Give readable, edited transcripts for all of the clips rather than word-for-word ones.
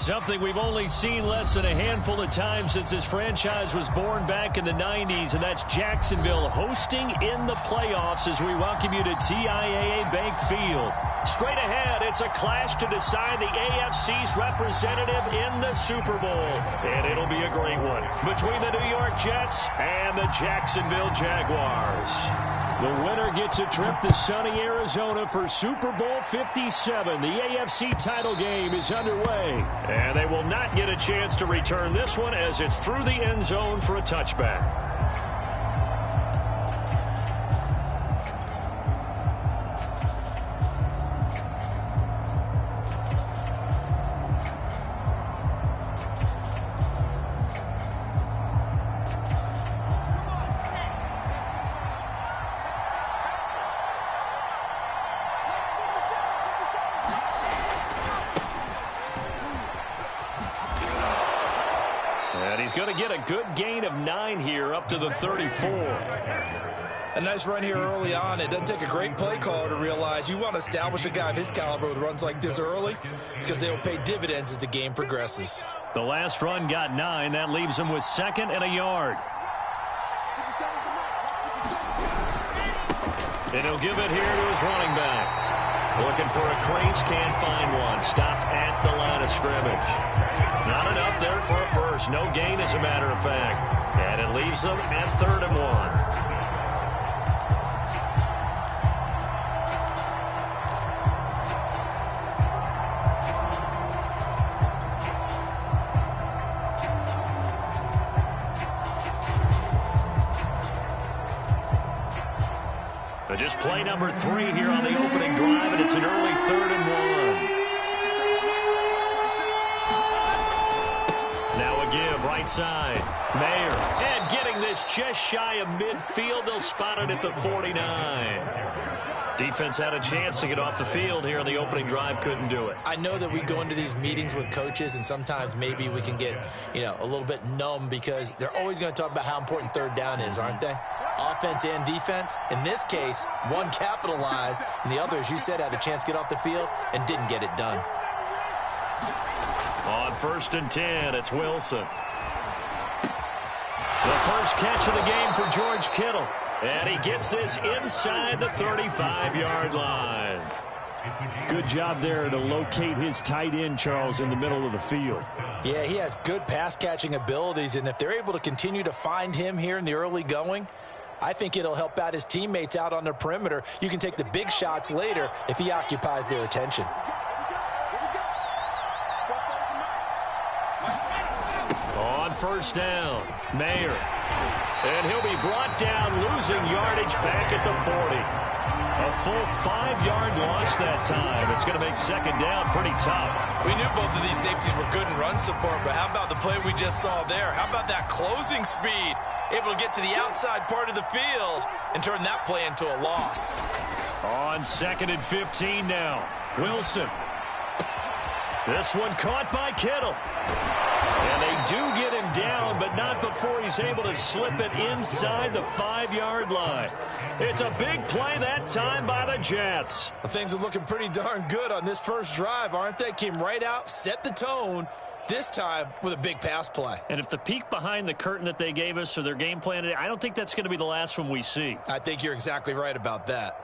Something we've only seen less than a handful of times since this franchise was born back in the 90s, and that's Jacksonville hosting in the playoffs as we welcome you to TIAA Bank Field. Straight ahead, it's a clash to decide the AFC's representative in the Super Bowl. And it'll be a great one between the New York Jets and the Jacksonville Jaguars. The winner gets a trip to sunny Arizona for Super Bowl 57. The AFC title game is underway. And they will not get a chance to return this one as it's through the end zone for a touchback. He's going to get a good gain of 9 here up to the 34. A nice run here early on. It doesn't take a great play caller to realize you want to establish a guy of his caliber with runs like this early because they will pay dividends as the game progresses. The last run got 9. That leaves him with 2nd and a yard. And he'll give it here to his running back. Looking for a crease, can't find one. Stopped at the line of scrimmage. Not enough there for a first. No gain, as a matter of fact. And it leaves them at 3rd and 1. So just play number 3 here on the opening drive, and it's an early 3rd and 1. Now a give, right side. Mayer, and getting this just shy of midfield. They'll spot it at the 49. Defense had a chance to get off the field here on the opening drive, couldn't do it. I know that we go into these meetings with coaches, and sometimes maybe we can get, a little bit numb because they're always going to talk about how important 3rd down is, aren't they? Offense and defense. In this case, one capitalized, and the other, as you said, had a chance to get off the field and didn't get it done. On 1st and 10, it's Wilson. The first catch of the game for George Kittle. And he gets this inside the 35-yard line. Good job there to locate his tight end, Charles, in the middle of the field. Yeah, he has good pass-catching abilities, and if they're able to continue to find him here in the early going, I think it'll help out his teammates out on the perimeter. You can take the big shots later if he occupies their attention. On 1st down, Mayer. And he'll be brought down, losing yardage back at the 40. A full 5-yard loss that time. It's going to make 2nd down pretty tough. We knew both of these safeties were good in run support, but how about the play we just saw there? How about that closing speed? Able to get to the outside part of the field and turn that play into a loss. On 2nd and 15 now. Wilson. This one caught by Kittle. And they do get him down, but not before he's able to slip it inside the 5-yard line. It's a big play that time by the Jets. Well, things are looking pretty darn good on this first drive, aren't they? Came right out, set the tone, this time with a big pass play. And if the peek behind the curtain that they gave us or their game plan, I don't think that's going to be the last one we see. I think you're exactly right about that.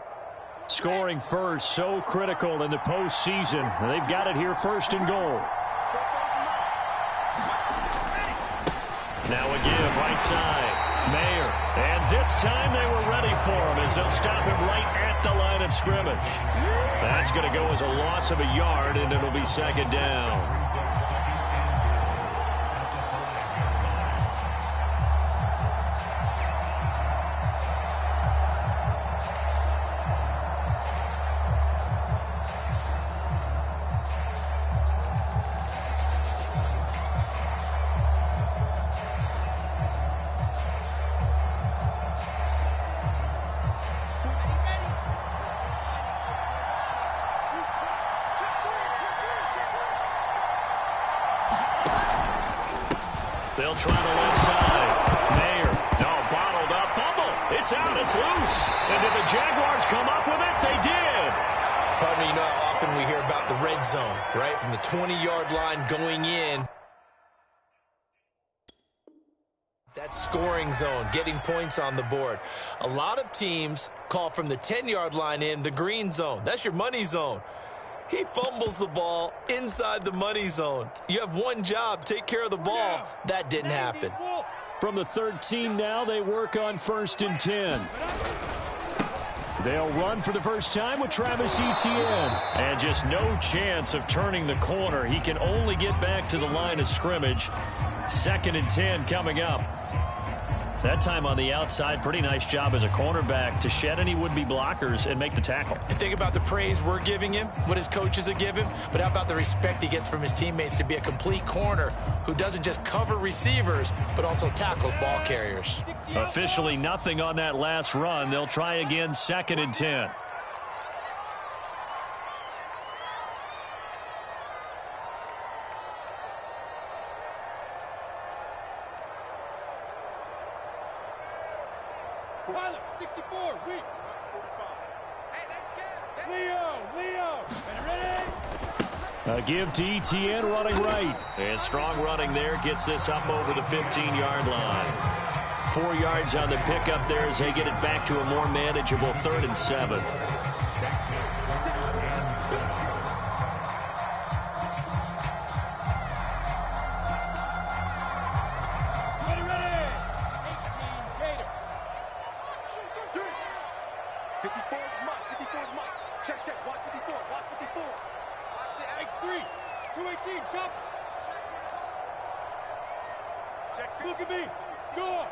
Scoring first, so critical in the postseason. They've got it here, 1st and goal. Now a give, right side. Mayer. And this time they were ready for him as they'll stop him right at the line of scrimmage. That's going to go as a loss of a yard, and it'll be 2nd down. They'll try the left side. Mayer. No, bottled up. Fumble. It's out. It's loose. And did the Jaguars come up with it? They did. Pardon me, often we hear about the red zone, right? From the 20-yard line going in. That scoring zone, getting points on the board. A lot of teams call from the 10-yard line in the green zone. That's your money zone. He fumbles the ball inside the money zone. You have one job, take care of the ball. That didn't happen. From the 13 now, they work on 1st and 10. They'll run for the first time with Travis Etienne. And just no chance of turning the corner. He can only get back to the line of scrimmage. 2nd and 10 coming up. That time on the outside, pretty nice job as a cornerback to shed any would-be blockers and make the tackle. And think about the praise we're giving him, what his coaches have given, but how about the respect he gets from his teammates to be a complete corner who doesn't just cover receivers, but also tackles ball carriers. Officially nothing on that last run. They'll try again, 2nd and 10. Tyler, 64, weak. 45. Hey, that's good. Leo. Ready? A give to Etienne running right. And strong running there gets this up over the 15-yard line. 4 yards on the pickup there as they get it back to a more manageable 3rd and 7. Look at me. Go.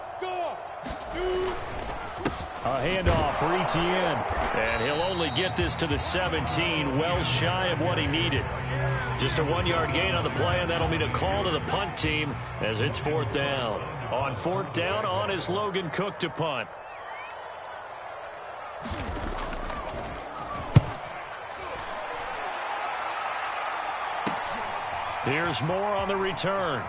A handoff for Etienne. And he'll only get this to the 17, well shy of what he needed. Just a 1-yard gain on the play, and that'll mean a call to the punt team as it's 4th down. On 4th down, on is Logan Cook to punt. Here's Moore on the return.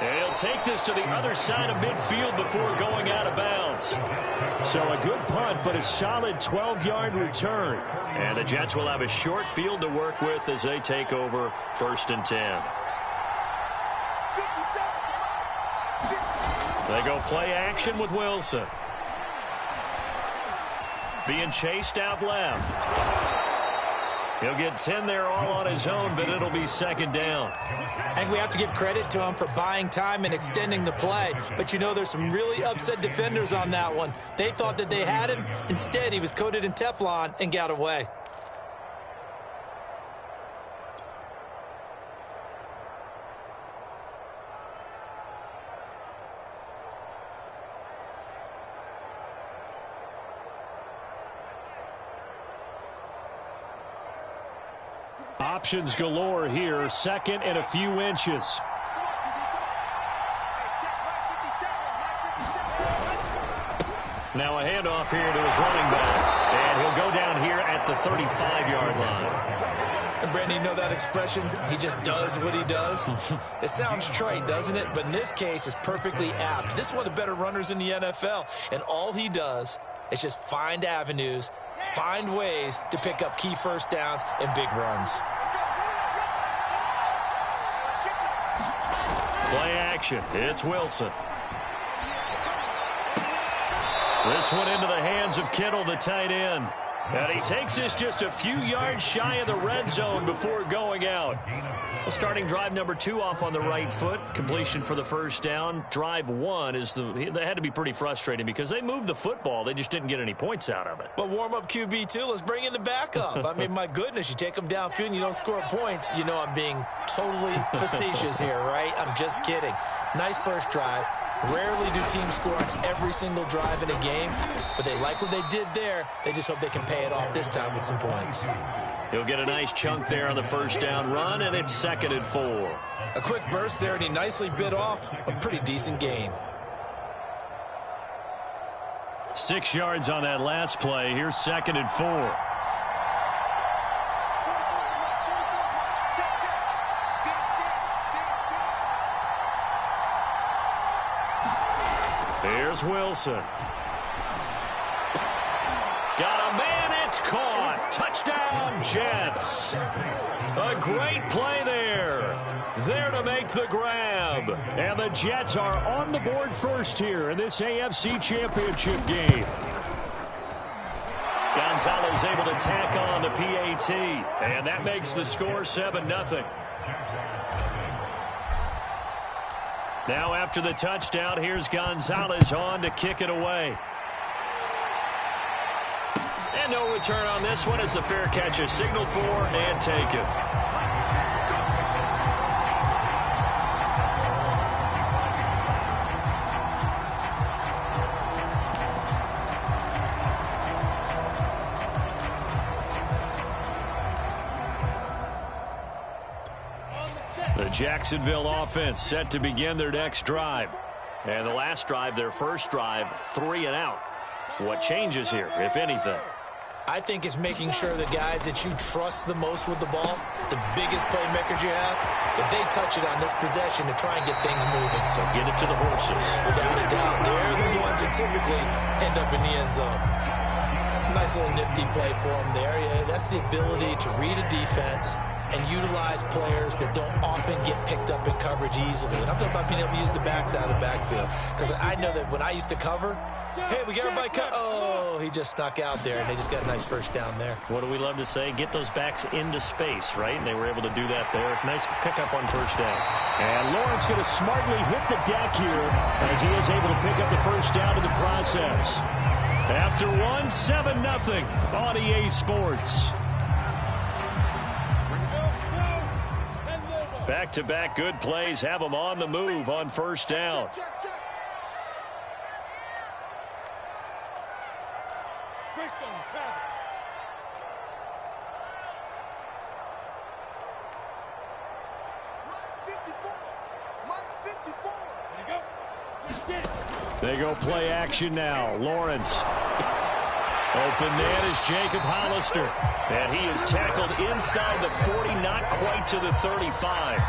And he'll take this to the other side of midfield before going out of bounds. So a good punt, but a solid 12-yard return. And the Jets will have a short field to work with as they take over 1st and 10. They go play action with Wilson. Being chased out left. He'll get 10 there all on his own, but it'll be 2nd down. I think we have to give credit to him for buying time and extending the play. But, you know, there's some really upset defenders on that one. They thought that they had him. Instead, he was coated in Teflon and got away. Options galore here. 2nd and a few inches. Now a handoff here to his running back. And he'll go down here at the 35-yard line. And Brandon, you know that expression? He just does what he does. It sounds trite, doesn't it? But in this case, it's perfectly apt. This is one of the better runners in the NFL. And all he does is just find avenues, find ways to pick up key 1st downs and big runs. Play action. It's Wilson. This one into the hands of Kittle, the tight end. And he takes this just a few yards shy of the red zone before going out. Well, starting drive number 2 off on the right foot. Completion for the 1st down. Drive 1 is they had to be pretty frustrating because they moved the football. They just didn't get any points out of it. But warm-up QB, too. Let's bring in the backup. I mean, my goodness, you take them downfield and you don't score points. You know I'm being totally facetious here, right? I'm just kidding. Nice first drive. Rarely do teams score on every single drive in a game, but they like what they did there. They just hope they can pay it off this time with some points. He'll get a nice chunk there on the 1st down run, and it's 2nd and 4. A quick burst there, and he nicely bit off a pretty decent gain. 6 yards on that last play. Here's 2nd and 4. Here's Wilson. Got a man, it's caught. Touchdown. touchdown, Jets. A great play there. There to make the grab. And the Jets are on the board first here in this AFC Championship game. Gonzalez able to tack on the PAT. And that makes the score 7-0. Now after the touchdown, here's Gonzalez on to kick it away. And no return on this one as the fair catch is signaled for and taken. The Jacksonville offense set to begin their next drive. And the last drive, their first drive, 3 and out. What changes here, if anything? I think it's making sure the guys that you trust the most with the ball, the biggest playmakers you have, that they touch it on this possession to try and get things moving. So get it to the horses. Without a doubt, they're the ones that typically end up in the end zone. Nice little nifty play for them there. Yeah, that's the ability to read a defense and utilize players that don't often get picked up in coverage easily. And I'm talking about being able to use the backs out of the backfield. Because I know that when I used to cover, hey, we got everybody cut. Oh, he just snuck out there, and they just got a nice first down there. What do we love to say? Get those backs into space, right? And they were able to do that there. Nice pickup on first down. And Lawrence going to smartly hit the deck here as he is able to pick up the first down in the process. After one, 7-0 on EA Sports. Back-to-back good plays have them on the move on first down. They go play action now. Lawrence. Open man is Jacob Hollister. And he is tackled inside the 40, not quite to the 35.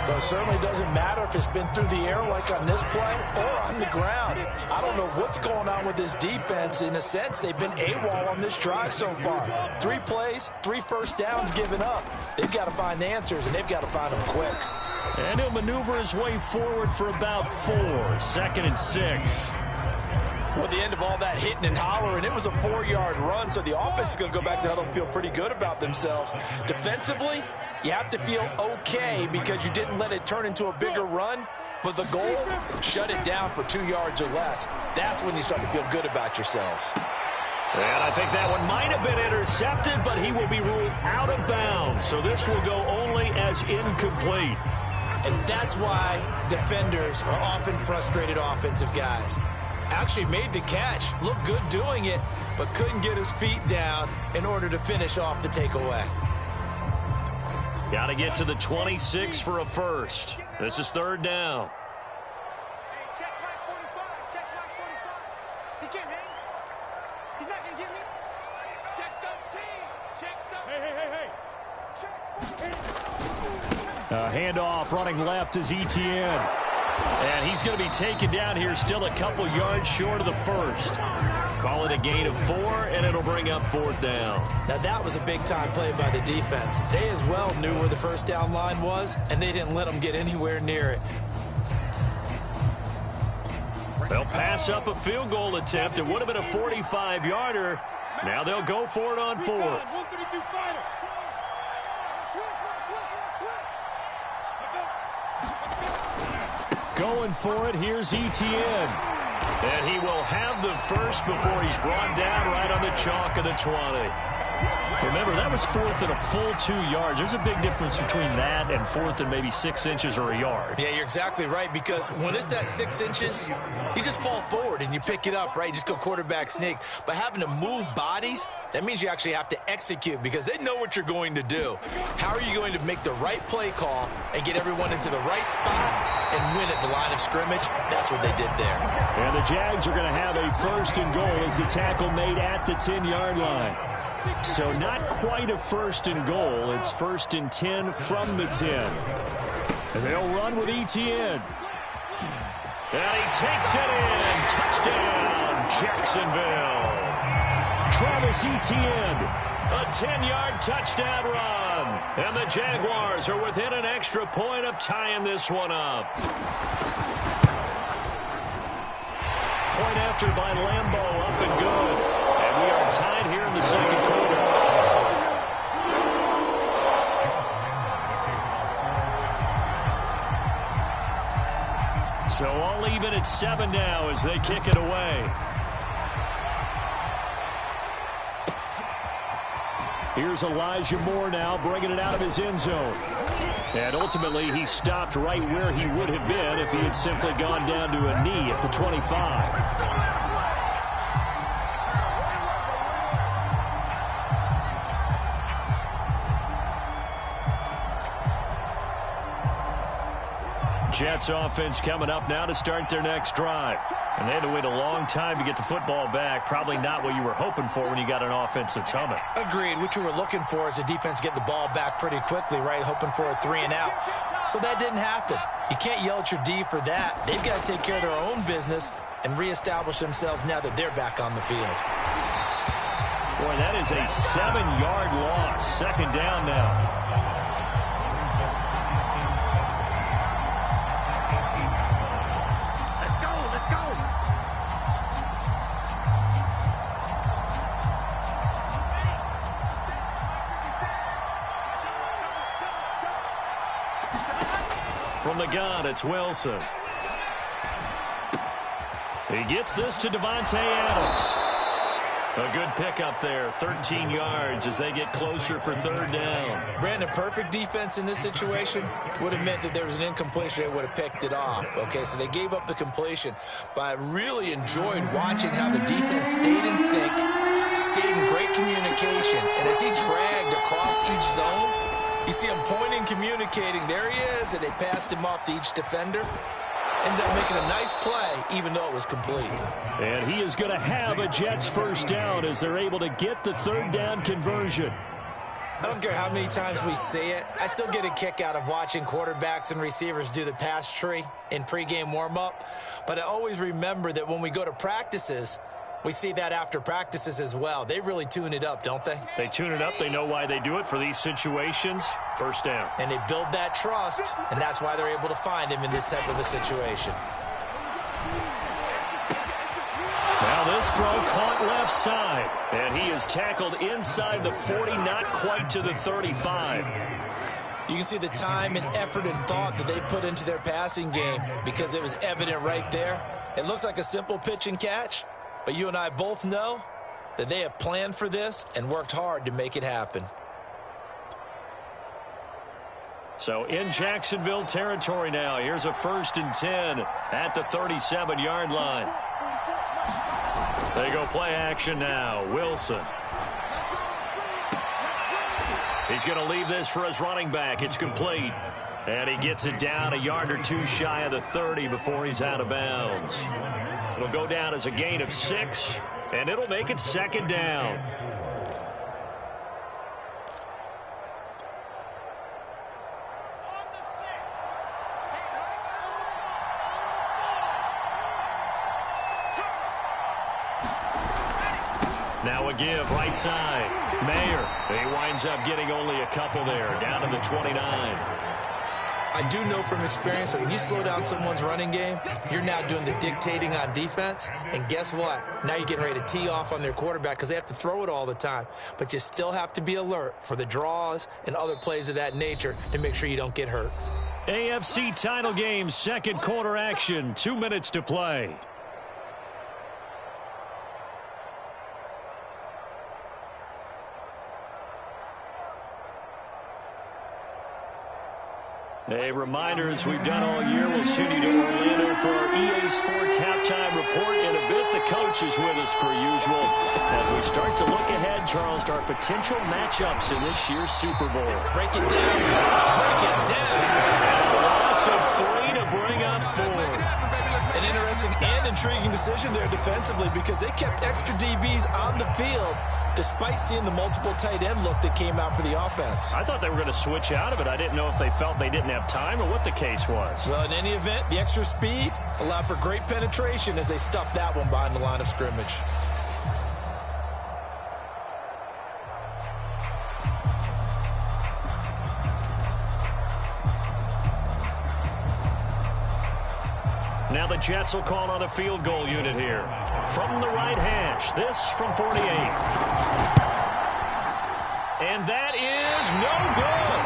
Well, it certainly doesn't matter if it's been through the air like on this play or on the ground. I don't know what's going on with this defense. In a sense, they've been AWOL on this drive so far. 3 plays, 3 first downs given up. They've got to find the answers, and they've got to find them quick. And he'll maneuver his way forward for about 4. 2nd and 6. Well, the end of all that hitting and hollering, it was a 4-yard run, so the offense is going to go back to huddle and feel pretty good about themselves. Defensively, you have to feel okay because you didn't let it turn into a bigger run, but the goal, shut it down for 2 yards or less. That's when you start to feel good about yourselves. And I think that one might have been intercepted, but he will be ruled out of bounds. So this will go only as incomplete. And that's why defenders are often frustrated offensive guys. Actually made the catch, looked good doing it, but couldn't get his feet down in order to finish off the takeaway. Got to get to the 26 for a first. This is 3rd down. Hey, check Mike 45. Check Mike 45. He can't hang. He's not going to get me. Check 13. Check 13. Check. Handoff running left is Etienne. And he's going to be taken down here, still a couple yards short of the first. Call it a gain of 4, and it'll bring up 4th down. Now that was a big-time play by the defense. They as well knew where the first down line was, and they didn't let them get anywhere near it. They'll pass up a field goal attempt. It would have been a 45-yarder. Now they'll go for it on 4th. 132 fighter. Going for it, here's Etienne. And he will have the first before he's brought down right on the chalk of the 20. Remember, that was 4th and a full 2 yards. There's a big difference between that and 4th and maybe 6 inches or a yard. Yeah, you're exactly right, because when it's that 6 inches, you just fall forward and you pick it up, right? You just go quarterback sneak. But having to move bodies, that means you actually have to execute because they know what you're going to do. How are you going to make the right play call and get everyone into the right spot and win at the line of scrimmage? That's what they did there. And the Jags are going to have a 1st and goal as the tackle made at the 10-yard line. So not quite a 1st and goal. It's 1st and 10 from the 10. And they'll run with Etienne. And he takes it in. Touchdown, Jacksonville. Travis Etienne A 10-yard touchdown run. And the Jaguars are within an extra point of tying this one up. Point after by Lambeau, up and good. And we are tied here in the second quarter. So all even at 7 now as they kick it away. Here's Elijah Moore now bringing it out of his end zone. And ultimately he stopped right where he would have been if he had simply gone down to a knee at the 25. Jets offense coming up now to start their next drive. And they had to wait a long time to get the football back. Probably not what you were hoping for when you got an offense that's humming. Agreed. What you were looking for is the defense get the ball back pretty quickly, right? Hoping for a 3 and out. So that didn't happen. You can't yell at your D for that. They've got to take care of their own business and reestablish themselves now that they're back on the field. Boy, that is a 7-yard loss. Second down now. From the gun, it's Wilson. He gets this to Devontae Adams. A good pickup there, 13 yards as they get closer for third down. Brandon, perfect defense in this situation would have meant that there was an incompletion. They would have picked it off. Okay, so they gave up the completion. But I really enjoyed watching how the defense stayed in sync, stayed in great communication. And as he dragged across each zone, you see him pointing, communicating. There he is, and they passed him off to each defender. Ended up making a nice play, even though it was complete. And he is going to have a Jets first down as they're able to get the third down conversion. I don't care how many times we see it. I still get a kick out of watching quarterbacks and receivers do the pass tree in pregame warm-up. But I always remember that when we go to practices, we see that after practices as well. They really tune it up, don't they? They tune it up. They know why they do it for these situations. First down. And they build that trust, and that's why they're able to find him in this type of a situation. Now this throw caught left side. And he is tackled inside the 40, not quite to the 35. You can see the time and effort and thought that they put into their passing game because it was evident right there. It looks like a simple pitch and catch. But you and I both know that they have planned for this and worked hard to make it happen. So in Jacksonville territory now. Here's a 1st and 10 at the 37-yard line. They go play action now. Wilson. He's going to leave this for his running back. It's complete. And he gets it down a yard or two shy of the 30 before he's out of bounds. It'll go down as a gain of 6, and it'll make it second down. Now a give right side. Mayer. He winds up getting only a couple there, down to the 29. I do know from experience that when you slow down someone's running game, you're now doing the dictating on defense. And guess what? Now you're getting ready to tee off on their quarterback because they have to throw it all the time. But you still have to be alert for the draws and other plays of that nature to make sure you don't get hurt. AFC title game, second quarter action, 2 minutes to play. A reminder, as we've done all year, we'll send you to Orlando for our EA Sports halftime report. In a bit, the coach is with us per usual. As we start to look ahead, Charles, to our potential matchups in this year's Super Bowl. Break it down, coach. Break it down. And a loss of 3 to bring up 4. An interesting and intriguing decision there defensively because they kept extra DBs on the field despite seeing the multiple tight end look that came out for the offense. I thought they were going to switch out of it. I didn't know if they felt they didn't have time or what the case was. Well, in any event, the extra speed allowed for great penetration as they stuffed that one behind the line of scrimmage. Now the Jets will call on a field goal unit here. From the right hash, this from 48. And that is no good.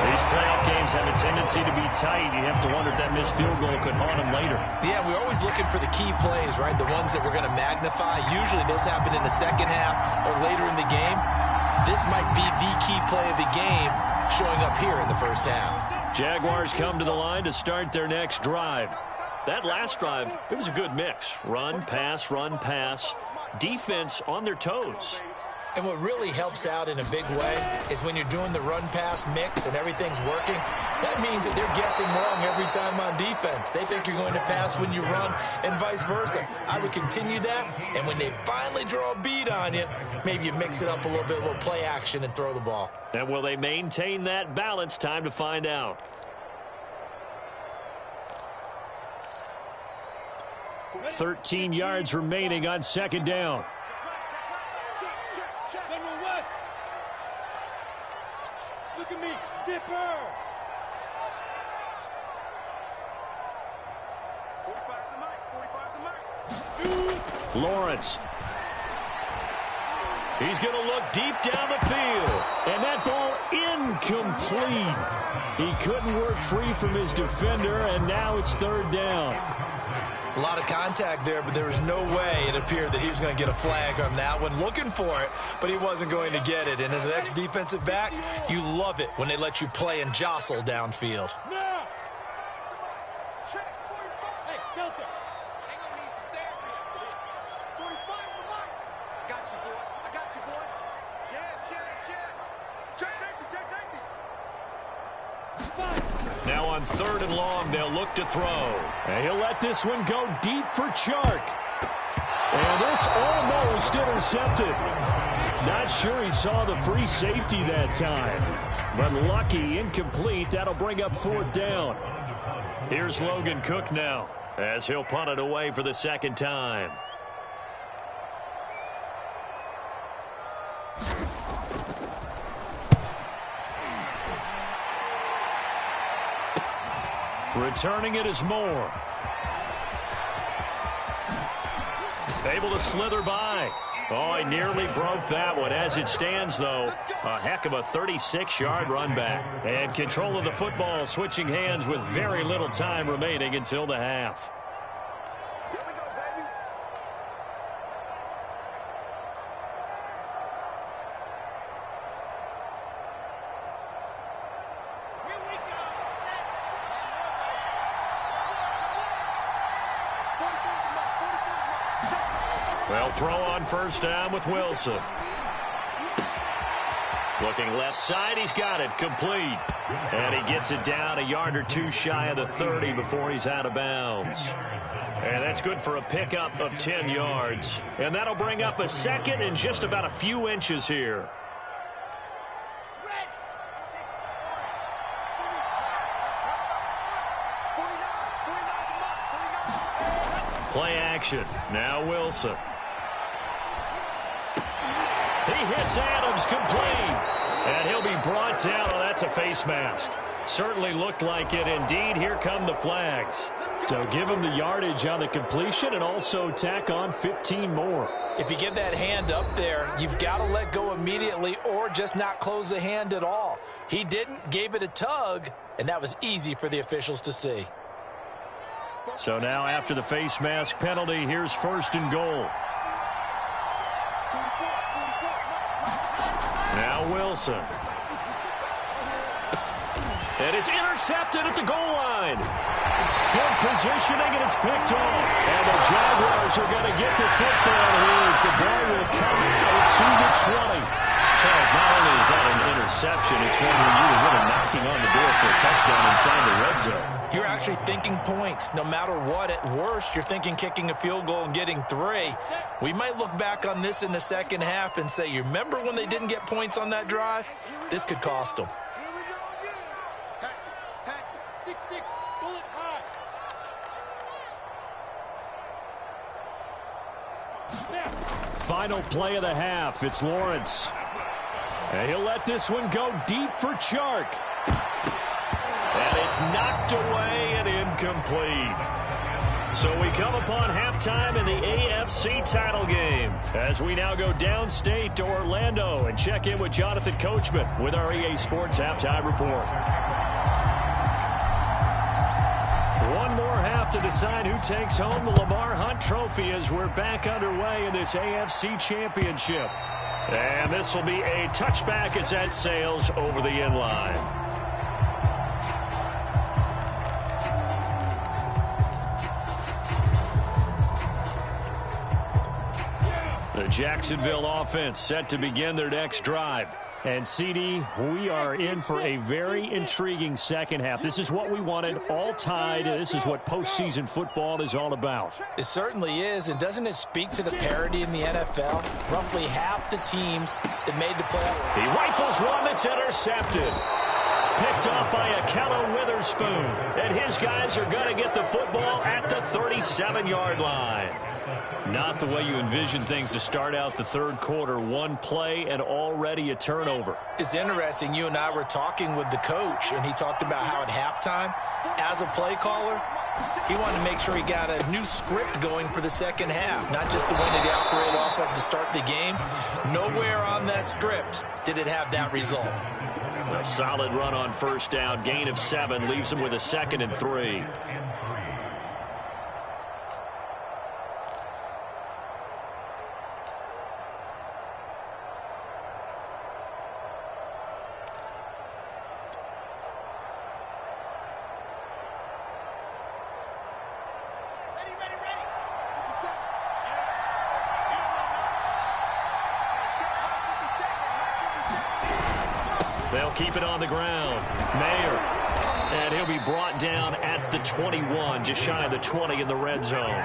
These playoff games have a tendency to be tight. You have to wonder if that missed field goal could haunt them later. Yeah, we're always looking for the key plays, right? The ones that we're going to magnify. Usually those happen in the second half or later in the game. This might be the key play of the game showing up here in the first half. Jaguars come to the line to start their next drive. That last drive, it was a good mix. Run, pass, defense on their toes. And what really helps out in a big way is when you're doing the run-pass mix and everything's working, that means that they're guessing wrong every time on defense. They think you're going to pass when you run and vice versa. I would continue that, and when they finally draw a beat on you, maybe you mix it up a little bit, a little play action, and throw the ball. And will they maintain that balance? Time to find out. Ready? 13 yards remaining on second down. General West. Look at me. Zipper. 45's the mic. 45's the mic. Lawrence. He's going to look deep down the field. And that ball incomplete. He couldn't work free from his defender, and now it's third down. A lot of contact there, but there was no way it appeared that he was going to get a flag on that one. Looking for it, but he wasn't going to get it. And as an ex-defensive back, you love it when they let you play and jostle downfield. Now. Check. 45. Hey, Delta. Hang on, need some therapy after this. 45's the mic. I got you, boy. Check safety. Now on third and long, they'll look to throw. And he'll let this one go deep for Chark. And this almost intercepted. Not sure he saw the free safety that time. But lucky, incomplete. That'll bring up fourth down. Here's Logan Cook now, as he'll punt it away for the second time. Returning it is Moore. Able to slither by. Oh, he nearly broke that one. As it stands, though, a heck of a 36-yard run back. And control of the football switching hands with very little time remaining until the half. Well, throw on first down with Wilson. Looking left side, he's got it, complete. And he gets it down a yard or two shy of the 30 before he's out of bounds. And that's good for a pickup of 10 yards. And that'll bring up a second and just about a few inches here. Play action. Now Wilson. He hits Adams, complete. And he'll be brought down. Oh, that's a face mask. Certainly looked like it. Indeed, here come the flags. So give him the yardage on the completion and also tack on 15 more. If you give that hand up there, you've got to let go immediately or just not close the hand at all. He didn't, gave it a tug, and that was easy for the officials to see. So now after the face mask penalty, here's first and goal. Now Wilson. And it's intercepted at the goal line. Good positioning, and it's picked off. And the Jaguars are going to get the football here as the ball will come out to the 20. Charles, not only is that an interception, it's one where you were really knocking on the door for a touchdown inside the red zone. You're actually thinking points. No matter what, at worst, you're thinking kicking a field goal and getting 3. We might look back on this in the second half and say, you remember when they didn't get points on that drive? This could cost them. Here we go again. Patrick, 6'6", bullet high. Final play of the half. It's Lawrence. And he'll let this one go deep for Chark. And it's knocked away and incomplete. So we come upon halftime in the AFC title game as we now go downstate to Orlando and check in with Jonathan Coachman with our EA Sports Halftime Report. One more half to decide who takes home the Lamar Hunt Trophy as we're back underway in this AFC Championship. And this will be a touchback as that sails over the end line. The Jacksonville offense set to begin their next drive. And, CD, we are in for a very intriguing second half. This is what we wanted, all tied. This is what postseason football is all about. It certainly is, and doesn't it speak to the parity in the NFL? Roughly half the teams that made the playoffs. He rifles one that's intercepted. Picked up by Akello Witherspoon. And his guys are going to get the football at the 37-yard line. Not the way you envision things to start out the third quarter. One play and already a turnover. It's interesting. You and I were talking with the coach, and he talked about how at halftime, as a play caller, he wanted to make sure he got a new script going for the second half, not just the one that he operated off of to start the game. Nowhere on that script did it have that result. A solid run on first down. Gain of 7 leaves him with a 2nd and 3. They'll keep it on the ground. Mayer. And he'll be brought down at the 21, just shy of the 20 in the red zone.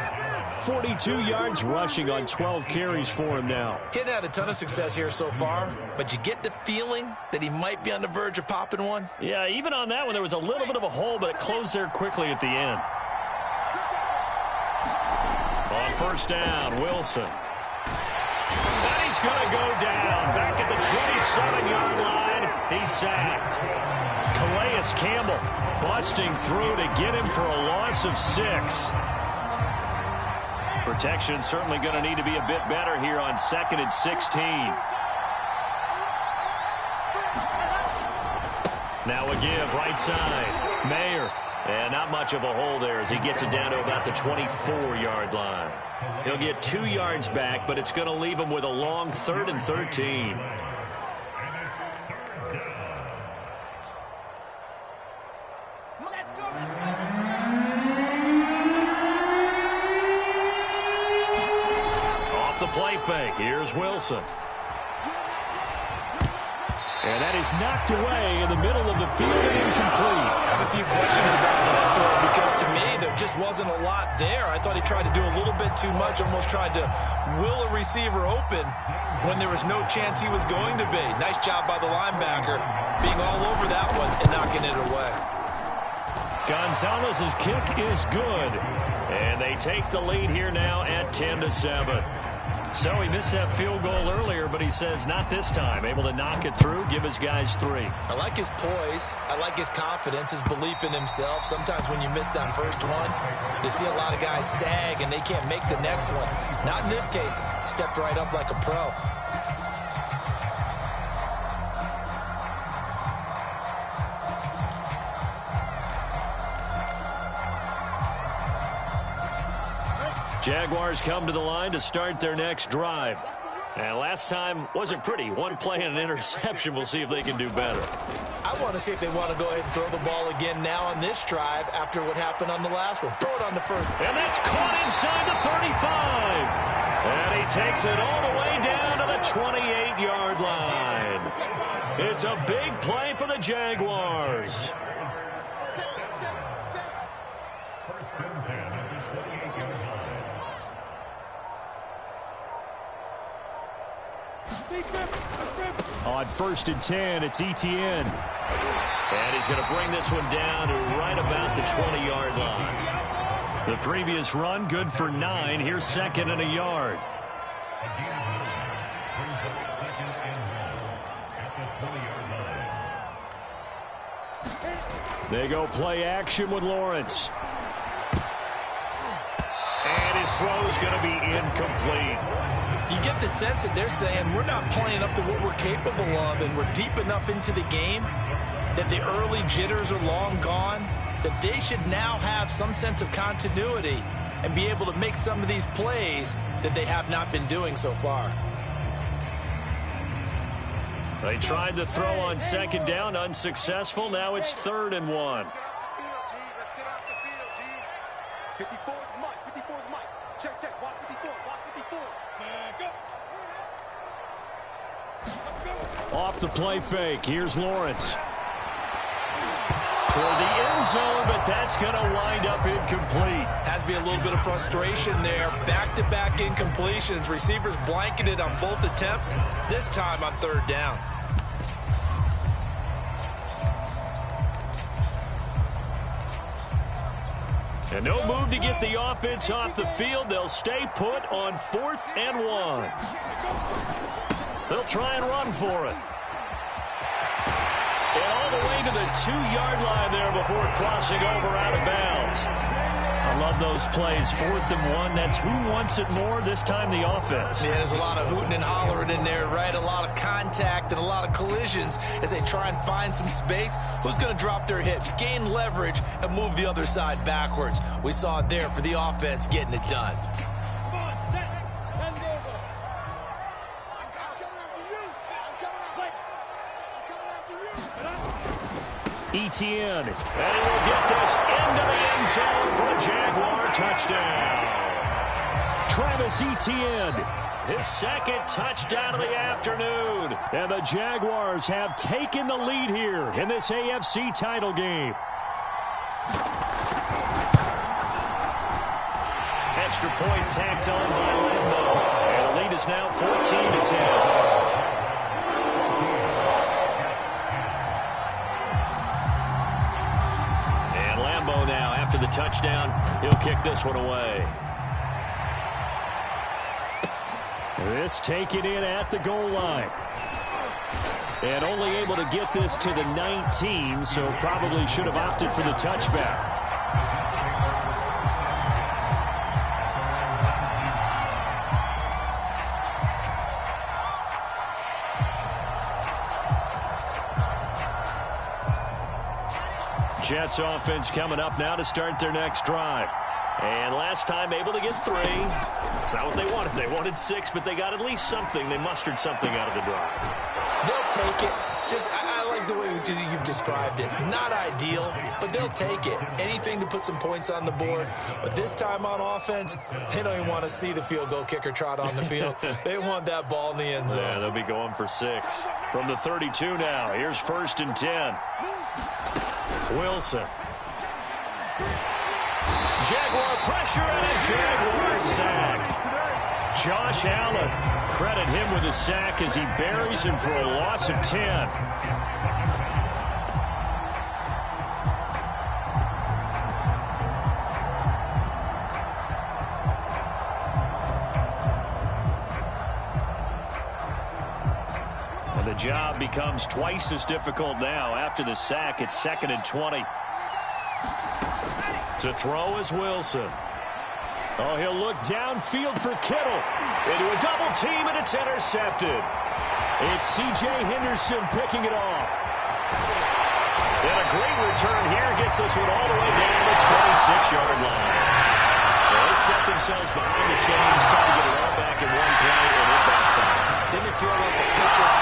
42 yards rushing on 12 carries for him now. He'd had a ton of success here so far, but you get the feeling that he might be on the verge of popping one. Yeah, even on that one, there was a little bit of a hole, but it closed there quickly at the end. On first down, Wilson. And he's going to go down back at the 27-yard line. He's sacked. Calais Campbell busting through to get him for a loss of 6. Protection certainly going to need to be a bit better here on 2nd and 16. Now a give right side. Mayer. And not much of a hole there as he gets it down to about the 24-yard line. He'll get 2 yards back, but it's going to leave him with a long 3rd and 13. Off the play fake. Here's Wilson. And that is knocked away in the middle of the field and incomplete. I have a few questions about that throw because to me there just wasn't a lot there. I thought he tried to do a little bit too much, almost tried to will a receiver open when there was no chance he was going to be. Nice job by the linebacker being all over that one and knocking it away. Gonzalez's kick is good. And they take the lead here now at 10-7. So he missed that field goal earlier, but he says not this time. Able to knock it through, give his guys 3. I like his poise. I like his confidence, his belief in himself. Sometimes when you miss that first one, you see a lot of guys sag and they can't make the next one. Not in this case. Stepped right up like a pro. Jaguars come to the line to start their next drive. And last time wasn't pretty. One play and an interception. We'll see if they can do better. I want to see if they want to go ahead and throw the ball again now on this drive after what happened on the last one. Throw it on the first. And that's caught inside the 35. And he takes it all the way down to the 28-yard line. It's a big play for the Jaguars. On 1st and 10, it's Etienne. And he's going to bring this one down to right about the 20-yard line. The previous run, good for 9. Here's 2nd and a yard. They go play action with Lawrence. His throw is going to be incomplete. You get the sense that they're saying we're not playing up to what we're capable of, and we're deep enough into the game that the early jitters are long gone, that they should now have some sense of continuity and be able to make some of these plays that they have not been doing so far. They tried to throw on second down, unsuccessful. Now it's 3rd and 1. Let's get off the field, D. 54 is Mike. 54 is Mike. Check, check. Watch 54. Watch 54. Go. Off the play fake. Here's Lawrence. For the end zone, but that's going to wind up incomplete. Has to be a little bit of frustration there. Back-to-back incompletions. Receivers blanketed on both attempts, this time on 3rd down. And no move to get the offense off the field. They'll stay put on 4th and 1. They'll try and run for it. And all the way to the 2-yard line there before crossing over out of bounds. I love those plays. 4th and 1. That's who wants it more, this time the offense. Yeah, there's a lot of hooting and hollering in there, right? A lot of contact and a lot of collisions as they try and find some space. Who's going to drop their hips, gain leverage, and move the other side backwards? We saw it there for the offense getting it done. Etienne, and he will get this into the end zone for a Jaguar touchdown. Travis Etienne, his 2nd touchdown of the afternoon. And the Jaguars have taken the lead here in this AFC title game. Extra point tacked on by Lambeau. And the lead is now 14-10. Now, after the touchdown, he'll kick this one away. This taken in at the goal line. And only able to get this to the 19, so probably should have opted for the touchback. Jets offense coming up now to start their next drive. And last time able to get 3. It's not what they wanted. They wanted 6, but they got at least something. They mustered something out of the drive. They'll take it. I like the way you've described it. Not ideal, but they'll take it. Anything to put some points on the board. But this time on offense, they don't even want to see the field goal kicker trot on the field. They want that ball in the end zone. Yeah, they'll be going for 6. From the 32 now, here's 1st and 10. Wilson. Jaguar pressure and a Jaguar sack. Josh Allen, credit him with a sack as he buries him for a loss of 10. And the job becomes twice as difficult now. After the sack, it's 2nd and 20. To throw is Wilson. Oh, he'll look downfield for Kittle. Into a double team, and it's intercepted. It's C.J. Henderson picking it off. And a great return here gets this one all the way down the 26-yard line. Well, they set themselves behind the chains, trying to get it all back in one play, and it backfired. Didn't it feel like a pitcher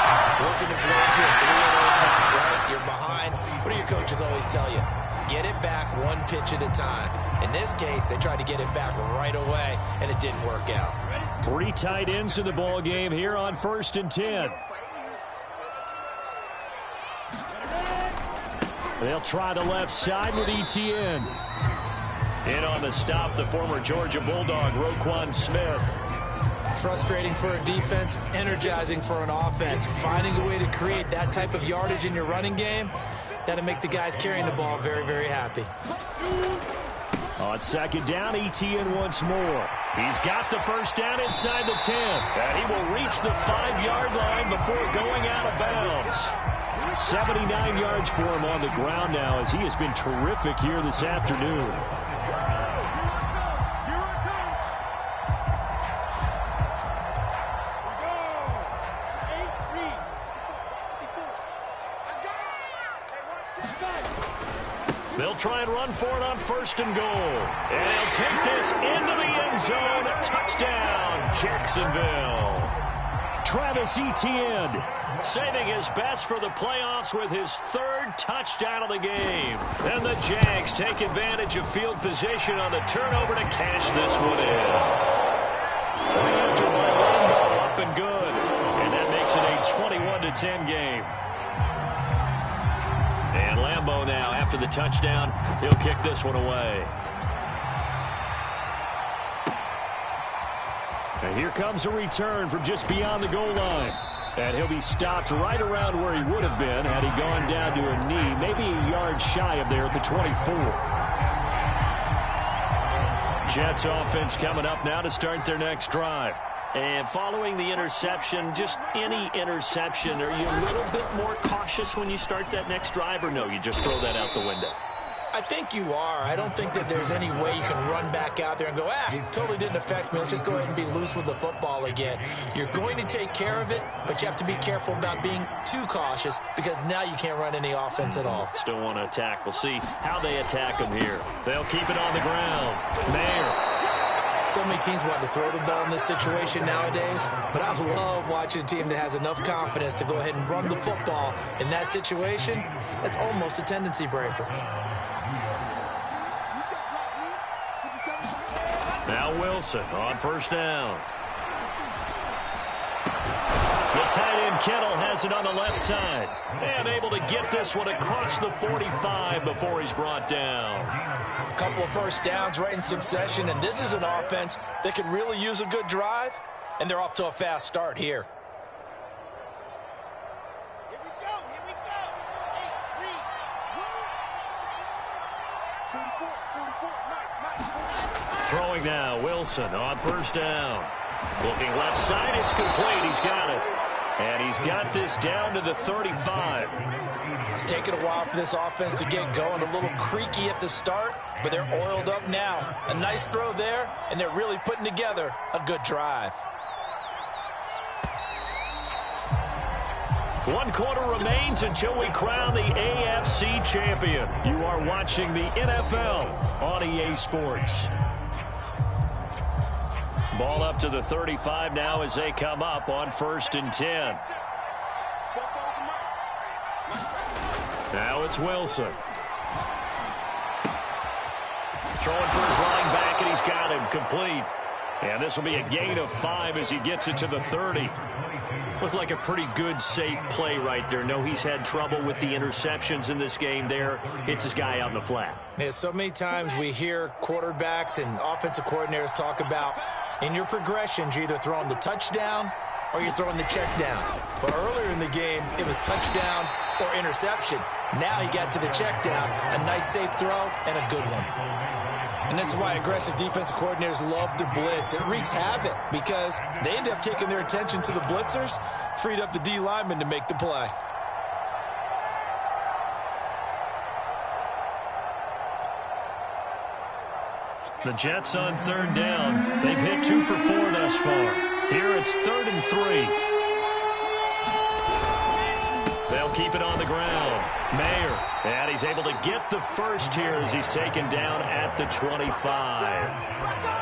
working his way into a 3-0 count, right? You're behind. What do your coaches always tell you? Get it back one pitch at a time. In this case, they tried to get it back right away, and it didn't work out. 3 tight ends in the ball game here on 1st and 10. They'll try the left side with Etienne. In on the stop, the former Georgia Bulldog, Roquan Smith. Frustrating for a defense, energizing for an offense. Finding a way to create that type of yardage in your running game, that'll make the guys carrying the ball very, very happy. On 2nd down, Etienne once more. He's got the first down inside the 10. And he will reach the 5-yard line before going out of bounds. 79 yards for him on the ground now, as he has been terrific here this afternoon. They'll try and run for it on 1st and goal. And he'll take this into the end zone. Touchdown, Jacksonville. Travis Etienne saving his best for the playoffs with his 3rd touchdown of the game. And the Jags take advantage of field position on the turnover to cash this one in. 3 after by Lambeau, up and good. And that makes it a 21-10 game. And Lambeau now, after the touchdown, he'll kick this one away. And here comes a return from just beyond the goal line. And he'll be stopped right around where he would have been had he gone down to a knee, maybe a yard shy of there at the 24. Jets offense coming up now to start their next drive. And following the interception, just any interception, are you a little bit more cautious when you start that next drive, or no, you just throw that out the window? I think you are. I don't think that there's any way you can run back out there and go, totally didn't affect me. Let's just go ahead and be loose with the football again. You're going to take care of it, but you have to be careful about being too cautious because now you can't run any offense at all. Still want to attack. We'll see how they attack them here. They'll keep it on the ground. Mayer. So many teams want to throw the ball in this situation nowadays, but I love watching a team that has enough confidence to go ahead and run the football. In that situation, that's almost a tendency breaker. Now Wilson on 1st down. The tight end Kittle has it on the left side. And able to get this one across the 45 before he's brought down. A couple of 1st downs right in succession, and this is an offense that could really use a good drive, and they're off to a fast start here. Here we go. Hey, read. 44, Mike. Throwing now, Wilson on 1st down. Looking left side, it's complete. He's got it. And he's got this down to the 35. It's taken a while for this offense to get going. A little creaky at the start, but they're oiled up now. A nice throw there, and they're really putting together a good drive. 1 quarter remains until we crown the AFC champion. You are watching the NFL on EA Sports. Ball up to the 35 now as they come up on 1st and 10. Now it's Wilson. Throwing for his running back, and he's got him complete. And this will be a gain of 5 as he gets it to the 30. Looked like a pretty good, safe play right there. No, he's had trouble with the interceptions in this game there. Hits his guy out in the flat. Yeah, so many times we hear quarterbacks and offensive coordinators talk about in your progressions, you're either throwing the touchdown or you're throwing the check down. But earlier in the game, it was touchdown or interception. Now he got to the check down, a nice safe throw, and a good one. And this is why aggressive defensive coordinators love to blitz. It wreaks havoc because they end up taking their attention to the blitzers, freed up the D lineman to make the play. The Jets on 3rd down. They've hit 2 for 4 thus far. Here it's 3rd and 3. They'll keep it on the ground. Mayer, and he's able to get the first here as he's taken down at the 25.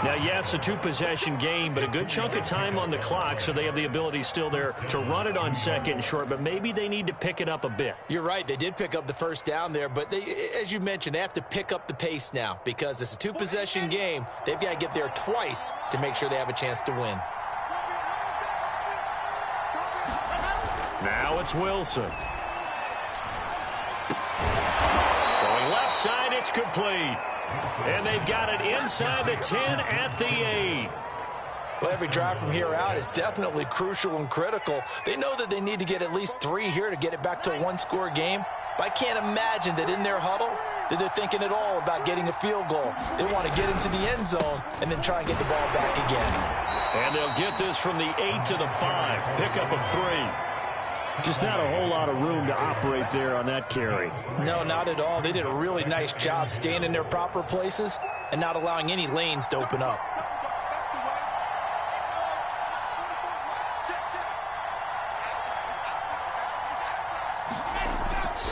Now, yes, a 2-possession game, but a good chunk of time on the clock, so they have the ability still there to run it on 2nd and short, but maybe they need to pick it up a bit. You're right. They did pick up the 1st down there, but they, as you mentioned, they have to pick up the pace now because it's a 2-possession game. They've got to get there twice to make sure they have a chance to win. Now it's Wilson. Throwing left side, it's complete. And they've got it inside the 10 at the 8. Well, every drive from here out is definitely crucial and critical. They know that they need to get at least 3 here to get it back to a 1-score game. But I can't imagine that in their huddle that they're thinking at all about getting a field goal. They want to get into the end zone and then try and get the ball back again. And they'll get this from the 8 to the 5. Pickup of 3. Just not a whole lot of room to operate there on that carry. No, not at all. They did a really nice job staying in their proper places and not allowing any lanes to open up.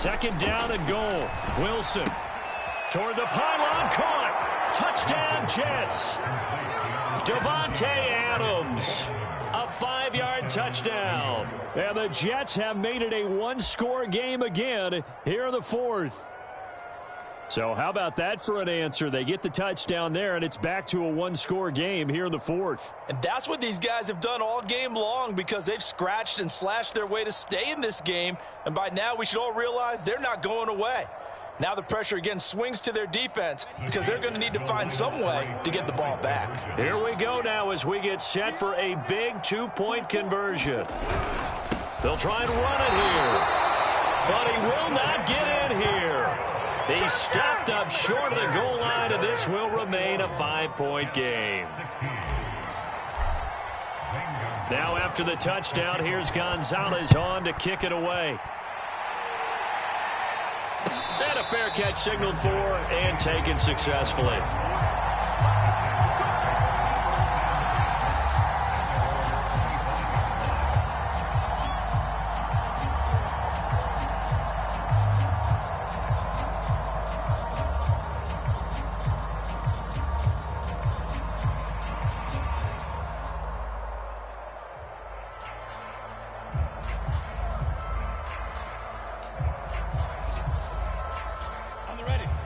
2nd down and goal. Wilson toward the pylon, caught. Touchdown, Jets. Davante Adams, a 5-yard touchdown. And the Jets have made it a one-score game again here in the 4th. So how about that for an answer? They get the touchdown there, and it's back to a one-score game here in the 4th. And that's what these guys have done all game long, because they've scratched and slashed their way to stay in this game. And by now, we should all realize they're not going away. Now the pressure again swings to their defense, because they're going to need to find some way to get the ball back. Here we go now as we get set for a big 2-point conversion. They'll try and run it here, but he will not get in here. He's stopped up short of the goal line, and this will remain a 5-point game. Now after the touchdown, here's Gonzalez on to kick it away. And a fair catch signaled for and taken successfully.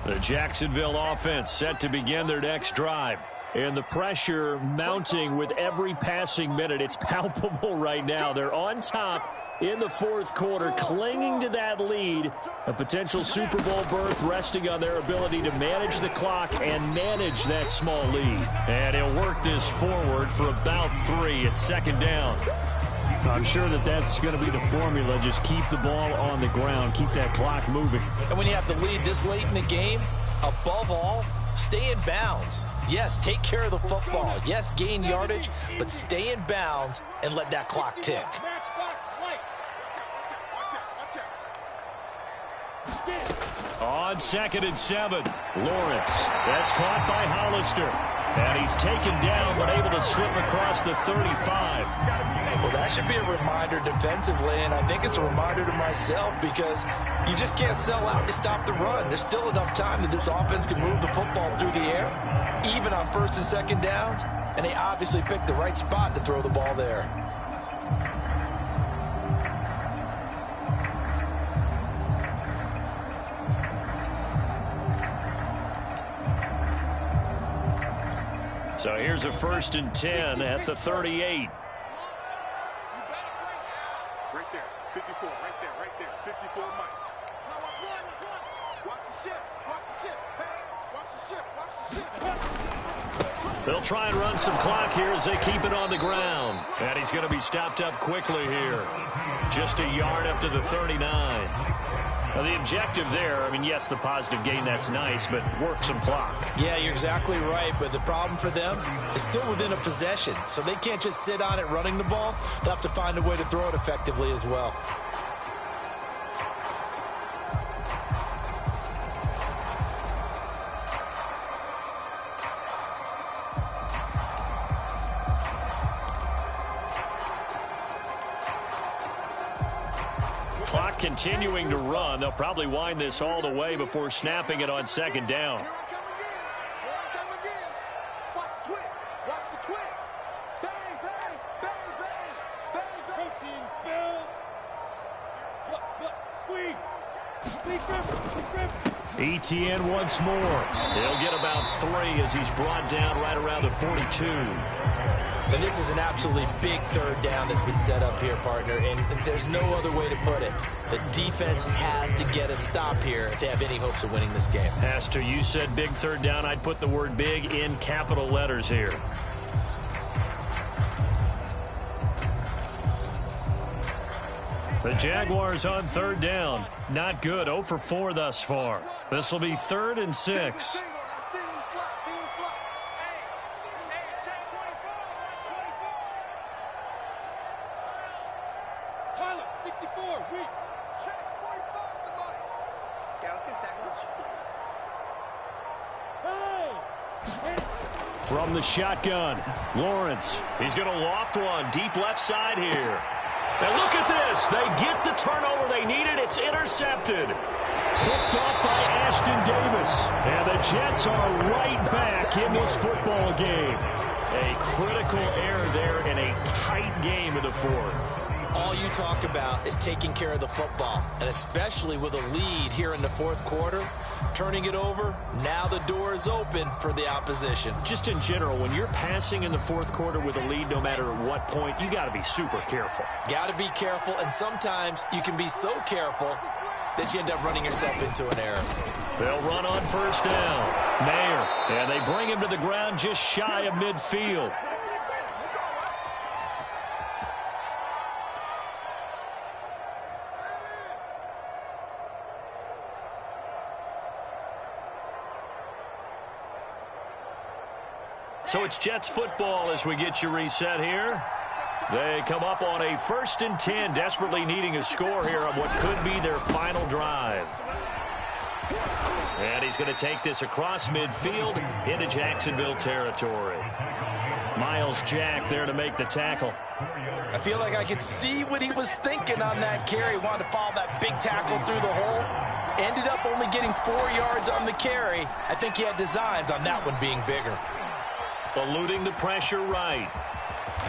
The Jacksonville offense set to begin their next drive. And the pressure mounting with every passing minute. It's palpable right now. They're on top in the 4th quarter, clinging to that lead. A potential Super Bowl berth resting on their ability to manage the clock and manage that small lead. And he'll work this forward for about 3 at 2nd down. I'm sure that that's going to be the formula. Just keep the ball on the ground. Keep that clock moving. And when you have the lead this late in the game, above all, stay in bounds. Yes, take care of the football. Yes, gain yardage, but stay in bounds and let that clock tick. On 2nd and 7, Lawrence. That's caught by Hollister. And he's taken down, but able to slip across the 35. Well, that should be a reminder defensively, and I think it's a reminder to myself, because you just can't sell out to stop the run. There's still enough time that this offense can move the football through the air, even on 1st and 2nd downs, and they obviously picked the right spot to throw the ball there. So here's a 1st and 10 at the 38. Right there, 54, right there, 54, Mike. Now watch the ship, hey, watch the ship. They'll try and run some clock here as they keep it on the ground. And he's going to be stopped up quickly here. Just a yard up to the 39. Now the objective there, I mean, yes, the positive gain, that's nice, but work some clock. Yeah, you're exactly right, but the problem for them is still within a possession, so they can't just sit on it running the ball. They'll have to find a way to throw it effectively as well. Clock continuing to run. They'll probably wind this all the way before snapping it on 2nd down. Here I come again. Watch the twist. Bang, bang, bang, bang, bang, bang. Protein spill. Squeeze. ETN once more. He'll get about 3 as he's brought down right around the 42. And this is an absolutely big 3rd down that's been set up here, partner, and there's no other way to put it. The defense has to get a stop here if they have any hopes of winning this game. Has to. You said big 3rd down. I'd put the word big in capital letters here. The Jaguars on 3rd down. Not good. 0 for 4 thus far. This will be 3rd and 6. From the shotgun, Lawrence. He's going to loft one deep left side here. And look at this. They get the turnover they needed. It's intercepted. Picked off by Ashton Davis. And the Jets are right back in this football game. A critical error there in a tight game in the fourth. All you talk about is taking care of the football, and especially with a lead here in the fourth quarter, turning it over, now the door is open for the opposition. Just in general, when you're passing in the fourth quarter with a lead, no matter at what point, you got to be super careful. Got to be careful, and sometimes you can be so careful that you end up running yourself into an error. They'll run on first down. Mayer, and they bring him to the ground just shy of midfield. So it's Jets football as we get you reset here. They come up on a 1st and 10, desperately needing a score here on what could be their final drive. And he's going to take this across midfield into Jacksonville territory. Miles Jack there to make the tackle. I feel like I could see what he was thinking on that carry. Wanted to follow that big tackle through the hole. Ended up only getting 4 yards on the carry. I think he had designs on that one being bigger. Eluding the pressure right.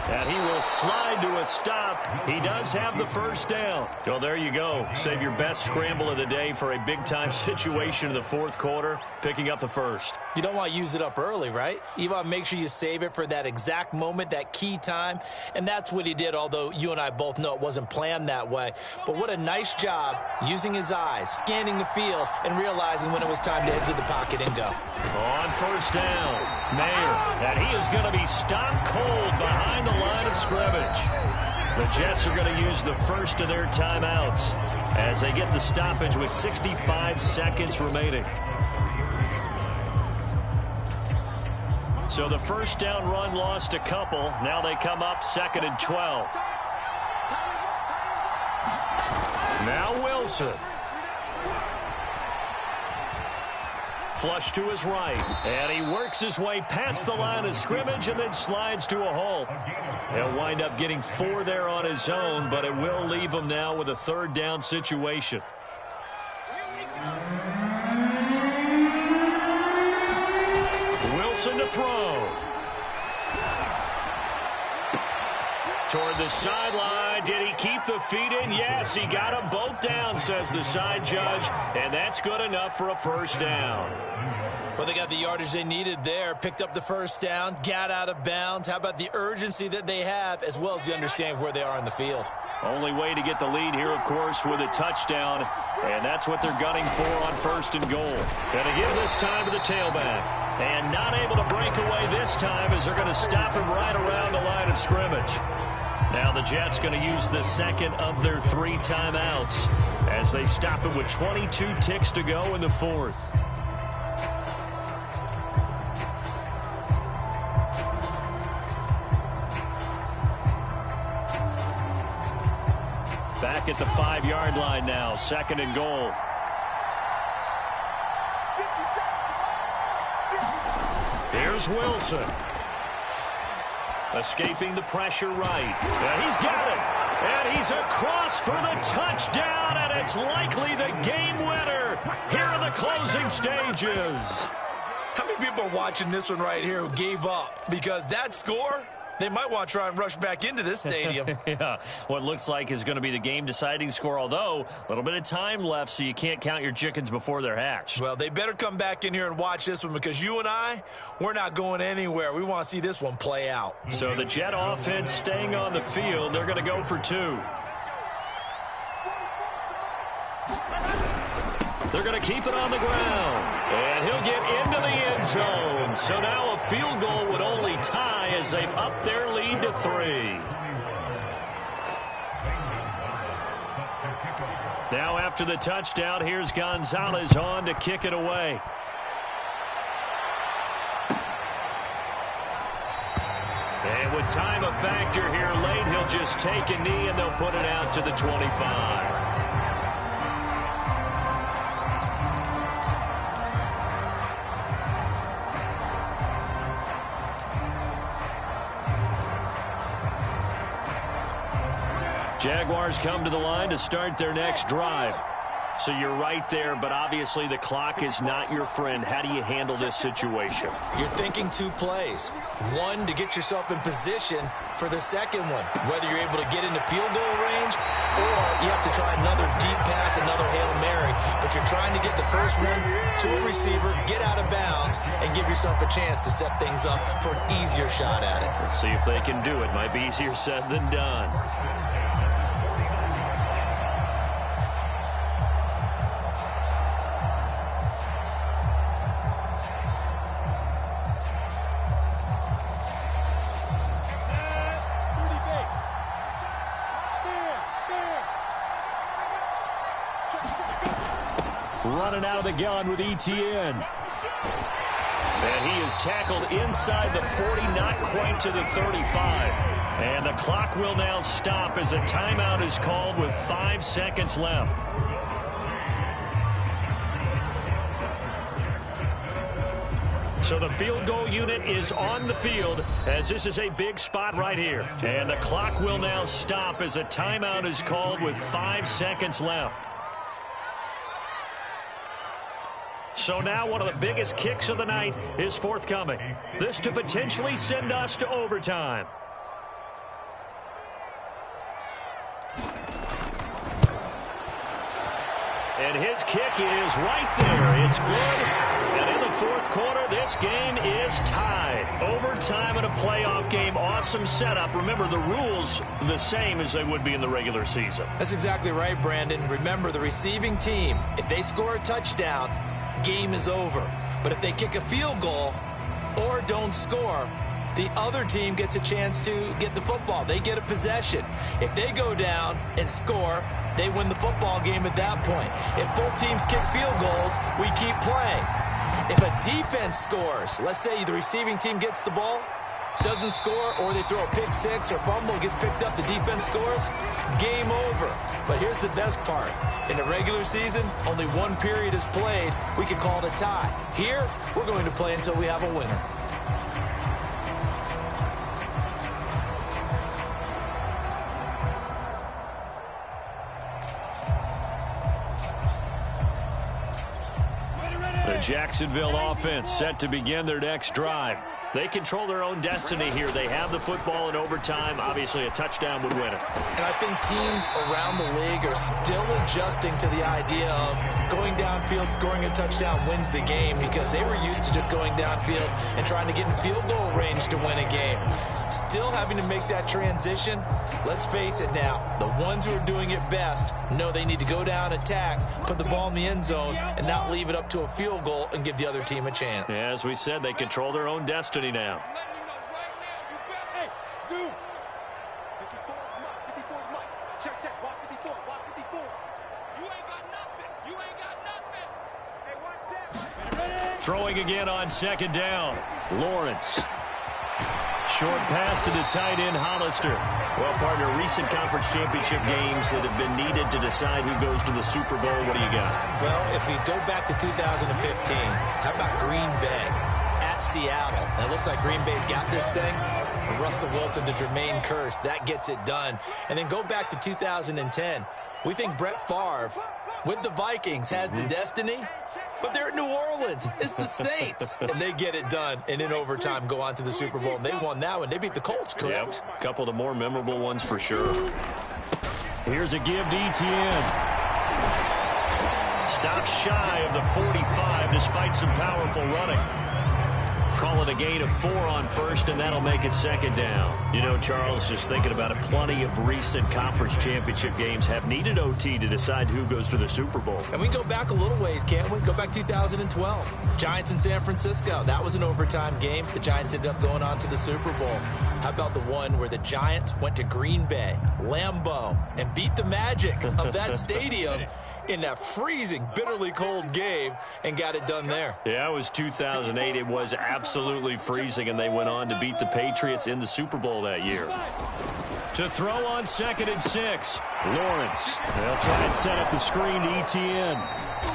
And he will slide to a stop. He does have the first down. Well, there you go. Save your best scramble of the day for a big-time situation in the fourth quarter, picking up the first. You don't want to use it up early, right? You want to make sure you save it for that exact moment, that key time. And that's what he did, although you and I both know it wasn't planned that way. But what a nice job using his eyes, scanning the field, and realizing when it was time to exit the pocket and go. On first down, Mayer. And he is going to be stopped cold behind the line of scrimmage. The Jets are going to use the first of their timeouts as they get the stoppage with 65 seconds remaining. So the first down run lost a couple. Now they come up 2nd and 12. Now Wilson. Flush to his right, and he works his way past the line of scrimmage and then slides to a halt. He'll wind up getting 4 there on his own, but it will leave him now with a 3rd down situation. Wilson to throw. Toward the sideline. Did he keep the feet in? Yes, he got them both down, says the side judge, and that's good enough for a first down. Well, they got the yardage they needed there, picked up the first down, got out of bounds. How about the urgency that they have, as well as the understanding of where they are in the field? Only way to get the lead here, of course, with a touchdown, and that's what they're gunning for on 1st and goal. Going to give this time to the tailback, and not able to break away this time as they're going to stop him right around the line of scrimmage. Now the Jets going to use the 2nd of their 3 timeouts as they stop it with 22 ticks to go in the 4th. Back at the 5-yard line now, 2nd and goal. Here's Wilson. Escaping the pressure right. And he's got it. And he's across for the touchdown, and it's likely the game winner here in the closing stages. How many people are watching this one right here who gave up? Because that score, they might want to try and rush back into this stadium. Yeah, what looks like is going to be the game-deciding score, although a little bit of time left, so you can't count your chickens before they're hatched. Well, they better come back in here and watch this one, because you and I, we're not going anywhere. We want to see this one play out. So the Jet offense staying on the field. They're going to go for 2. They're going to keep it on the ground. And he'll get into the end zone. So now a field goal would only tie as they've upped their lead to 3. Now after the touchdown, here's Gonzalez on to kick it away. And with time a factor here late, he'll just take a knee and they'll put it out to the 25. Jaguars come to the line to start their next drive. So you're right there, but obviously the clock is not your friend. How do you handle this situation? You're thinking 2 plays. One, to get yourself in position for the second one, whether you're able to get into field goal range or you have to try another deep pass, another Hail Mary. But you're trying to get the first one to a receiver, get out of bounds, and give yourself a chance to set things up for an easier shot at it. Let's see if they can do it. Might be easier said than done. Running out of the gun with ETN. And he is tackled inside the 40, not quite to the 35. And the clock will now stop as a timeout is called with 5 seconds left. So the field goal unit is on the field as this is a big spot right here. And the clock will now stop as a timeout is called with 5 seconds left. So now one of the biggest kicks of the night is forthcoming. This to potentially send us to overtime. And his kick is right there. It's good. And in the fourth quarter, this game is tied. Overtime in a playoff game. Awesome setup. Remember, the rules the same as they would be in the regular season. That's exactly right, Brandon. Remember, the receiving team, if they score a touchdown, game is over. But if they kick a field goal or don't score, the other team gets a chance to get the football. They get a possession. If they go down and score, they win the football game at that point. If both teams kick field goals, we keep playing. If a defense scores, let's say the receiving team gets the ball, doesn't score, or they throw a pick six or fumble, gets picked up, the defense scores, game over. But here's the best part. In the regular season, only one period is played. We can call it a tie. Here, we're going to play until we have a winner. The Jacksonville offense set to begin their next drive. They control their own destiny here. They have the football in overtime. Obviously, a touchdown would win it. And I think teams around the league are still adjusting to the idea of going downfield, scoring a touchdown wins the game, because they were used to just going downfield and trying to get in field goal range to win a game. Still having to make that transition. Let's face it now, the ones who are doing it best know they need to go down, attack, put the ball in the end zone, and not leave it up to a field goal and give the other team a chance. Yeah, as we said, they control their own destiny now. Hey, Zoo. 54 is mine. 54 is mine. Check, check. Watch 54. Watch 54. You ain't got nothing. You ain't got nothing. Hey, one set. Throwing again on second down. Lawrence. Short pass to the tight end, Hollister. Well, partner, recent conference championship games that have been needed to decide who goes to the Super Bowl. What do you got? Well, if we go back to 2015, how about Green Bay at Seattle? And it looks like Green Bay's got this thing. Russell Wilson to Jermaine Kearse. That gets it done. And then go back to 2010. We think Brett Favre with the Vikings has the destiny. But they're at New Orleans. It's the Saints. And they get it done. And in overtime, go on to the Super Bowl. And they won that one. They beat the Colts, correct? Yep. A couple of the more memorable ones for sure. Here's a give to ETN. Stops shy of the 45 despite some powerful running. Call it a gain of 4 on first, and that'll make it second down. You know, Charles, just thinking about it, plenty of recent conference championship games have needed OT to decide who goes to the Super Bowl. And we can go back a little ways, can't we? Go back 2012. Giants in San Francisco. That was an overtime game. The Giants ended up going on to the Super Bowl. How about the one where the Giants went to Green Bay, Lambeau, and beat the Magic of that stadium in that freezing, bitterly cold game and got it done there? Yeah, it was 2008. It was absolutely freezing, and they went on to beat the Patriots in the Super Bowl that year. To throw on 2nd and 6, Lawrence. They'll try and set up the screen to ETN.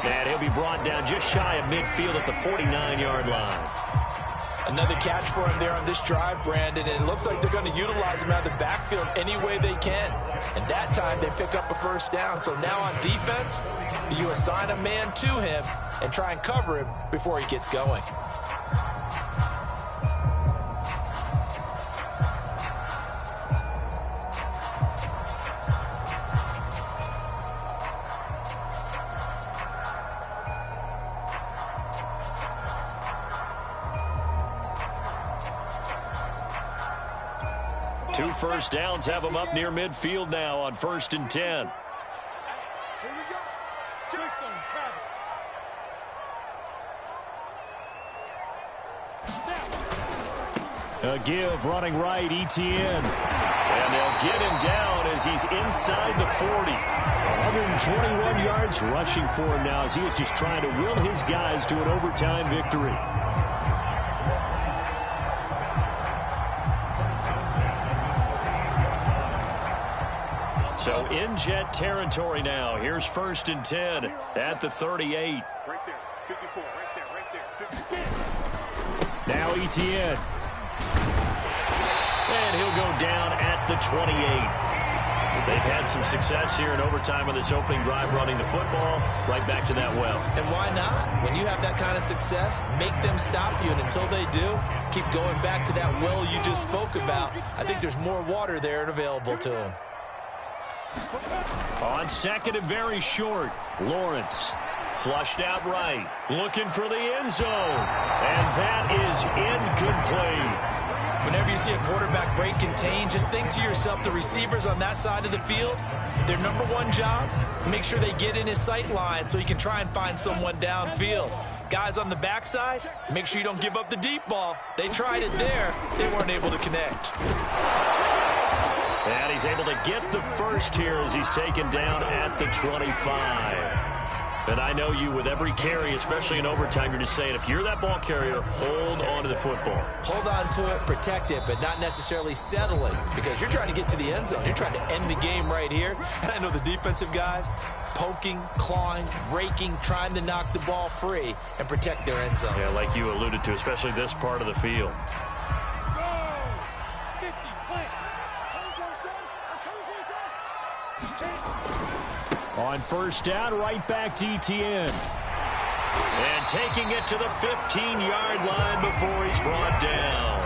And he'll be brought down just shy of midfield at the 49-yard line. Another catch for him there on this drive, Brandon, and it looks like they're going to utilize him out of the backfield any way they can. And that time they pick up a first down. So now on defense, you assign a man to him and try and cover him before he gets going. Two first downs have them up near midfield now on 1st and 10. Here we go. Twist on Travis. A give running right, Etienne. And they'll get him down as he's inside the 40. 121 yards rushing for him now as he is just trying to will his guys to an overtime victory. So in Jet territory now. Here's 1st and 10 at the 38. Right there. 54. Right there. 54. Now Etienne. And he'll go down at the 28. They've had some success here in overtime on this opening drive running the football. Right back to that well. And why not? When you have that kind of success, make them stop you. And until they do, keep going back to that well you just spoke about. I think there's more water there and available to them. On 2nd and very short, Lawrence flushed out right, looking for the end zone, and that is incomplete. Whenever you see a quarterback break contain, just think to yourself, the receivers on that side of the field, their number one job, make sure they get in his sight line so he can try and find someone downfield. Guys on the backside, make sure you don't give up the deep ball. They tried it there. They weren't able to connect. And he's able to get the first here as he's taken down at the 25. And I know you, with every carry, especially in overtime, you're just saying, if you're that ball carrier, hold on to the football. Hold on to it, protect it, but not necessarily settle it, because you're trying to get to the end zone. You're trying to end the game right here. And I know the defensive guys, poking, clawing, raking, trying to knock the ball free and protect their end zone. Yeah, like you alluded to, especially this part of the field. On 1st down, right back to Etienne. And taking it to the 15-yard line before he's brought down.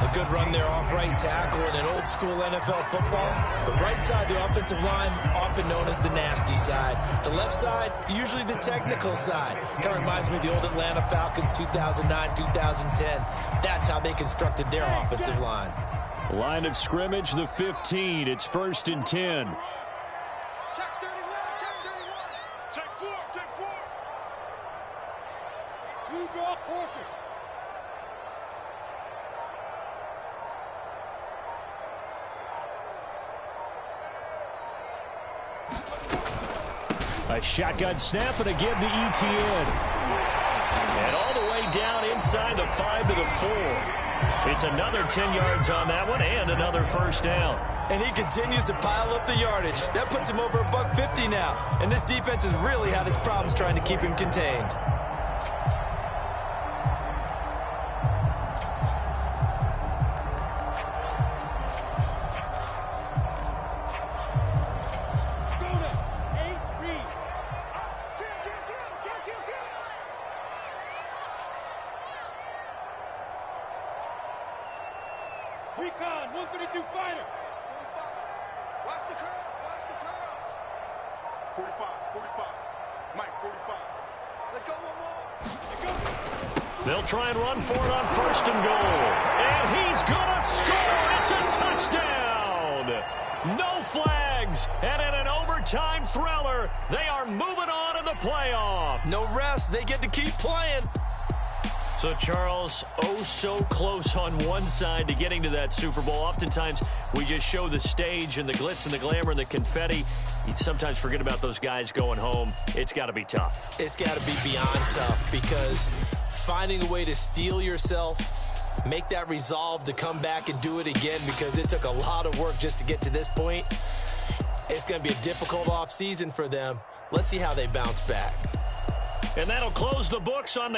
A good run there off right tackle in an old-school NFL football. The right side, the offensive line, often known as the nasty side. The left side, usually the technical side. Kind of reminds me of the old Atlanta Falcons 2009, 2010. That's how they constructed their offensive line. Line of scrimmage, the 15. It's 1st and 10. Check 31. Check 4. Check 4. You draw corpus. A shotgun snap and a give to Etienne. And all the way down inside the 5 to the 4. It's another 10 yards on that one and another first down. And he continues to pile up the yardage. That puts him over $150 now. And this defense has really had its problems trying to keep him contained. Recon, 132 fighter. 45. Watch the curve. Watch the curves. 45. Mike, 45. Let's go one more. They'll try and run for it on 1st and goal. And he's going to score. It's a touchdown. No flags. And in an overtime thriller, they are moving on in the playoff. No rest. They get to keep playing. So, Charles, oh so close on one side to getting to that Super Bowl. Oftentimes, we just show the stage and the glitz and the glamour and the confetti. You sometimes forget about those guys going home. It's got to be tough. It's got to be beyond tough, because finding a way to steel yourself, make that resolve to come back and do it again, because it took a lot of work just to get to this point. It's going to be a difficult offseason for them. Let's see how they bounce back. And that'll close the books on the